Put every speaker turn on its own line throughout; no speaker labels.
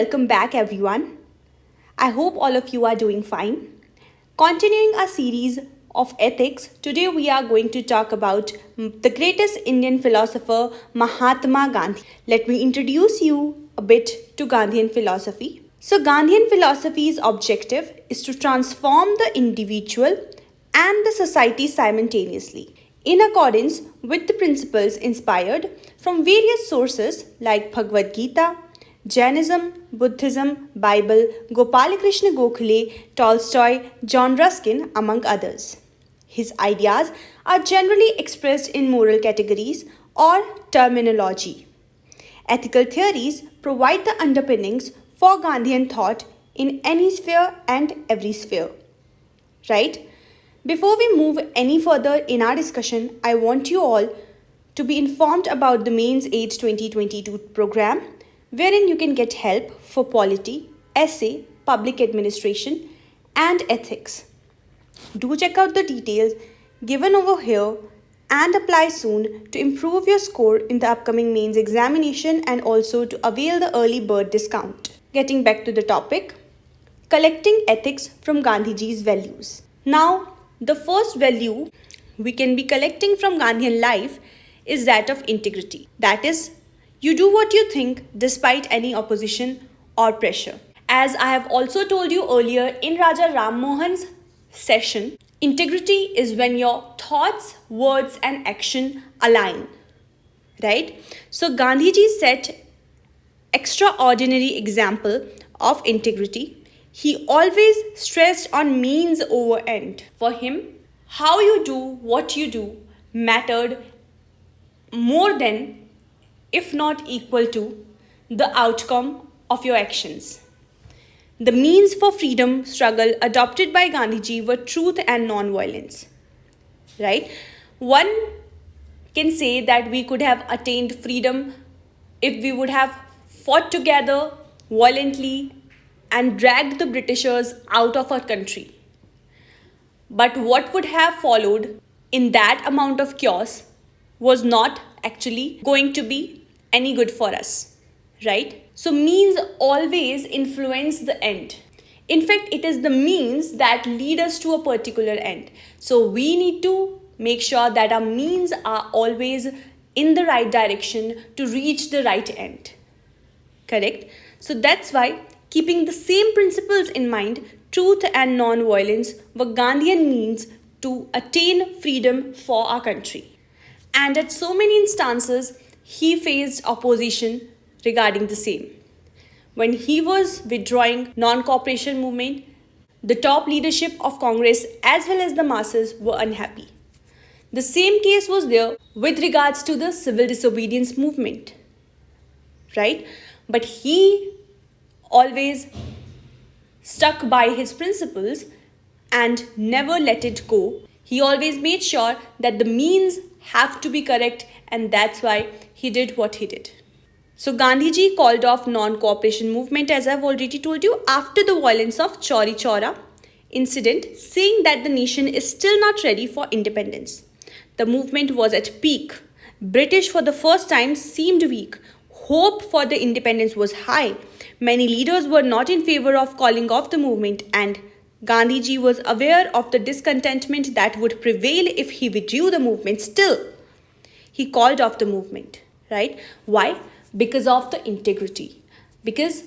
welcome back everyone. I hope all of you are doing fine. Continuing our series of ethics, today we are going to talk about the greatest Indian philosopher Mahatma Gandhi. Let me introduce you a bit to Gandhian philosophy. So, Gandhian philosophy's objective is to transform the individual and the society simultaneously, in accordance with the principles inspired from various sources like Bhagavad Gita, Jainism, Buddhism, Bible, Gopalakrishna Gokhale, Tolstoy, John Ruskin, among others. His ideas are generally expressed in moral categories or terminology. Ethical theories provide the underpinnings for Gandhian thought in any sphere and every sphere. Right? Before we move any further in our discussion, I want you all to be informed about the Mains 8 2022 program, wherein you can get help for polity, essay, public administration, and ethics. Do check out the details given over here and apply soon to improve your score in the upcoming mains examination and also to avail the early bird discount. Getting back to the topic, collecting ethics from Gandhiji's values. Now, the first value we can be collecting from Gandhian life is that of integrity. That is, you do what you think despite any opposition or pressure. As I have also told you earlier in Raja Ram Mohan's session, integrity is when your thoughts, words, and action align. Right? So Gandhiji set extraordinary example of integrity. He always stressed on means over end. For him, how you do what you do mattered more than, if not equal to, the outcome of your actions. The means for freedom struggle adopted by Gandhiji were truth and non-violence. Right? One can say that we could have attained freedom if we would have fought together violently and dragged the Britishers out of our country. But what would have followed in that amount of chaos was not actually going to be any good for us, right? So means always influence the end. In fact, it is the means that lead us to a particular end. So we need to make sure that our means are always in the right direction to reach the right end. Correct? So that's why, keeping the same principles in mind, truth and non-violence were Gandhian means to attain freedom for our country. And at so many instances, he faced opposition regarding the same. When he was withdrawing non-cooperation movement, the top leadership of Congress as well as the masses were unhappy. The same case was there with regards to the civil disobedience movement, right? But he always stuck by his principles and never let it go. He always made sure that the means have to be correct, and that's why he did what he did. So Gandhiji called off non-cooperation movement, as I've already told you, after the violence of Chauri Chaura incident, saying that the nation is still not ready for independence. The movement was at peak. British for the first time seemed weak. Hope for the independence was high. Many leaders were not in favor of calling off the movement, and Gandhiji was aware of the discontentment that would prevail if he withdrew the movement. Still, he called off the movement, right? Why? Because of the integrity. Because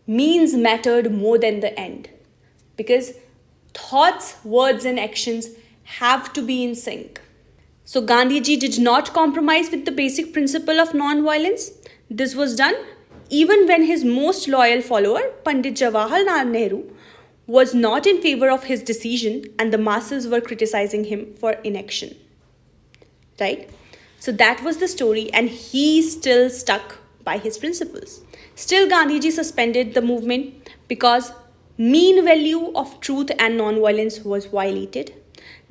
means mattered more than the end. Because thoughts, words, and actions have to be in sync. So Gandhiji did not compromise with the basic principle of non-violence. This was done even when his most loyal follower, Pandit Jawaharlal Nehru, was not in favor of his decision and the masses were criticizing him for inaction. Right? So that was the story, and he still stuck by his principles. Still, Gandhiji suspended the movement because mean value of truth and non-violence was violated.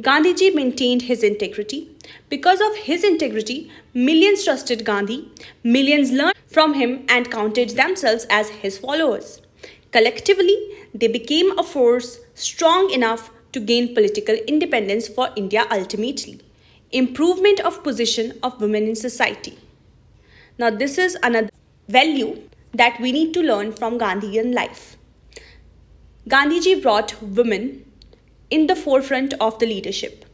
Gandhiji maintained his integrity. Because of his integrity, millions trusted Gandhi, millions learned from him and counted themselves as his followers. Collectively, they became a force strong enough to gain political independence for India ultimately. Improvement of position of women in society. Now, this is another value that we need to learn from Gandhian life. Gandhiji brought women in the forefront of the leadership.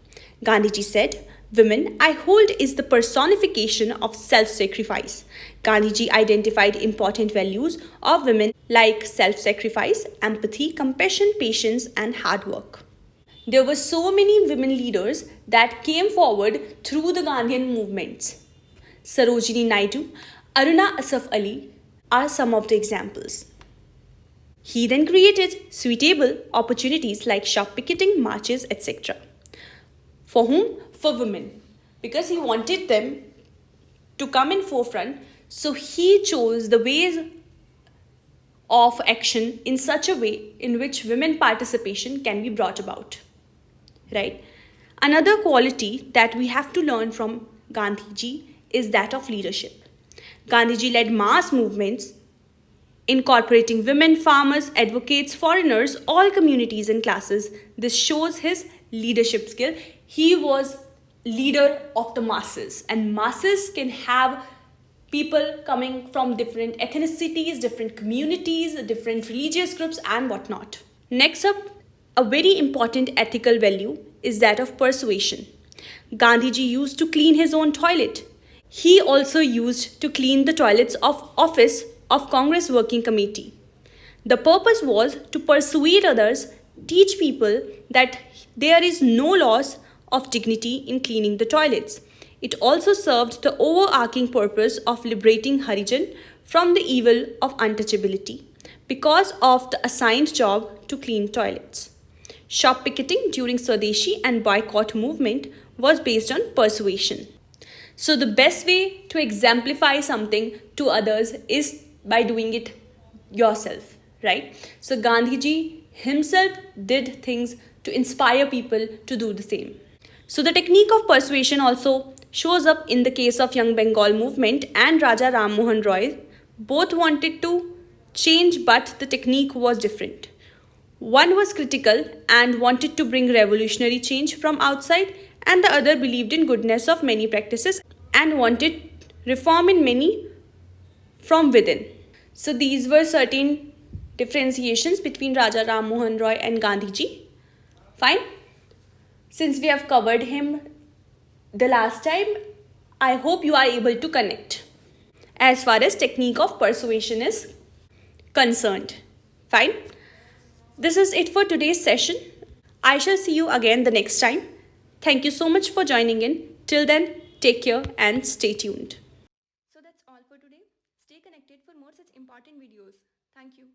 Gandhiji said, "Women, I hold, is the personification of self-sacrifice." Gandhiji identified important values of women like self-sacrifice, empathy, compassion, patience, and hard work. There were so many women leaders that came forward through the Gandhian movements. Sarojini Naidu, Aruna Asaf Ali are some of the examples. He then created suitable opportunities like shop picketing, marches, etc. For whom? For women. Because he wanted them to come in forefront, so he chose the ways of action in such a way in which women participation can be brought about. Right? Another quality that we have to learn from Gandhiji is that of leadership. Gandhiji led mass movements incorporating women, farmers, advocates, foreigners, all communities and classes. This shows his leadership skill. He was leader of the masses, and masses can have people coming from different ethnicities, different communities, different religious groups and whatnot. Next up, a very important ethical value is that of persuasion. Gandhiji used to clean his own toilet. He also used to clean the toilets of office of Congress Working Committee. The purpose was to persuade others, teach people that there is no loss of dignity in cleaning the toilets. It also served the overarching purpose of liberating Harijan from the evil of untouchability because of the assigned job to clean toilets. Shop picketing during Swadeshi and boycott movement was based on persuasion. So the best way to exemplify something to others is by doing it yourself, right? So Gandhiji himself did things to inspire people to do the same. So the technique of persuasion also shows up in the case of Young Bengal movement and Raja Ram Mohan Roy. Both wanted to change, but the technique was different. One was critical and wanted to bring revolutionary change from outside, and the other believed in goodness of many practices and wanted reform in many from within. So these were certain differentiations between Raja Ram Mohan Roy and Gandhiji. Fine. Since we have covered him the last time, I hope you are able to connect as far as technique of persuasion is concerned. Fine. This is it for today's session. I shall see you again the next time. Thank you so much for joining in. Till then, take care and stay tuned. So that's all for today. Stay connected for more such important videos. Thank you.